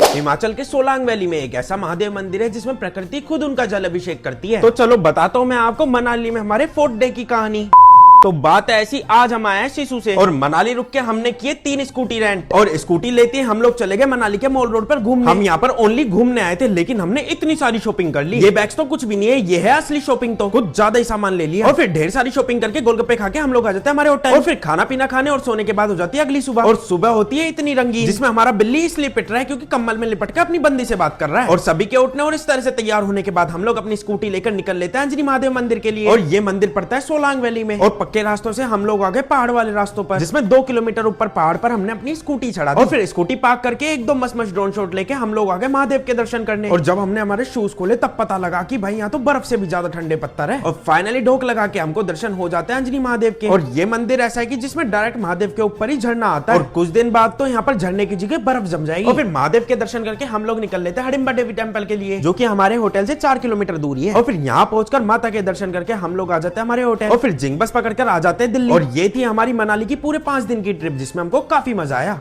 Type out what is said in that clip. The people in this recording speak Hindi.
हिमाचल के सोलांग वैली में एक ऐसा महादेव मंदिर है जिसमें प्रकृति खुद उनका जल अभिषेक करती है। तो चलो बताता हूँ मैं आपको मनाली में हमारे 4th डे की कहानी। तो बात ऐसी, आज हम आए हैं सिसु से और मनाली रुक के हमने किए 3 स्कूटी रेंट और स्कूटी लेते ही हम लोग चले गए मनाली के मॉल रोड पर घूमने। हम यहाँ पर ओनली घूमने आए थे लेकिन हमने इतनी सारी शॉपिंग कर ली। ये बैग्स तो कुछ भी नहीं है, ये है असली शॉपिंग। तो कुछ ज्यादा ही सामान ले लिया और फिर ढेर सारी शॉपिंग करके गोलगप्पे खा के हम लोग आ जाते हैं हमारे होटल और फिर खाना पीना खाने और सोने के बाद हो जाती है अगली सुबह। और सुबह होती है इतनी रंगीन जिसमें हमारा बिल्ली इसलिए पिट रहा है क्योंकि कम्बल में लिपट के अपनी बंदी से बात कर रहा है। और सभी के उठने और इस तरह से तैयार होने के बाद हम लोग अपनी स्कूटी लेकर निकल लेते हैं अंजनी महादेव मंदिर के लिए। और ये मंदिर पड़ता है सोलांग वैली में और पक्के रास्तों से हम लोग आ गए पहाड़ वाले रास्तों पर, जिसमें 2 किलोमीटर ऊपर पहाड़ पर हमने अपनी स्कूटी चढ़ा दी और फिर स्कूटी पार्क करके एकदम मस्त ड्रोन शॉट लेके हम लोग आ गए महादेव के दर्शन करने। और जब हमने हमारे शूज खोले तब पता लगा कि भाई यहाँ तो बर्फ से भी ज्यादा ठंडे पत्थर है। और फाइनली ढोक लगा के हमको दर्शन हो जाते हैं अंजनी महादेव के। और ये मंदिर ऐसा है कि जिसमें डायरेक्ट महादेव के ऊपर ही झरना आता है और कुछ दिन बाद तो यहाँ पर झरने की जगह बर्फ जम जाएगी। और फिर महादेव के दर्शन करके हम लोग निकल लेते हैं हडिम्बा देवी टेम्पल के लिए, जो कि हमारे होटल से 4 किलोमीटर दूरी है। और फिर यहाँ पहुंचकर माता के दर्शन करके हम लोग आ जाते हैं हमारे होटल और फिर जिंग बस पकड़कर आ जाते हैं दिल्ली। और ये थी हमारी मनाली की पूरे 5 दिन की ट्रिप जिसमें हमको काफी मजा आया।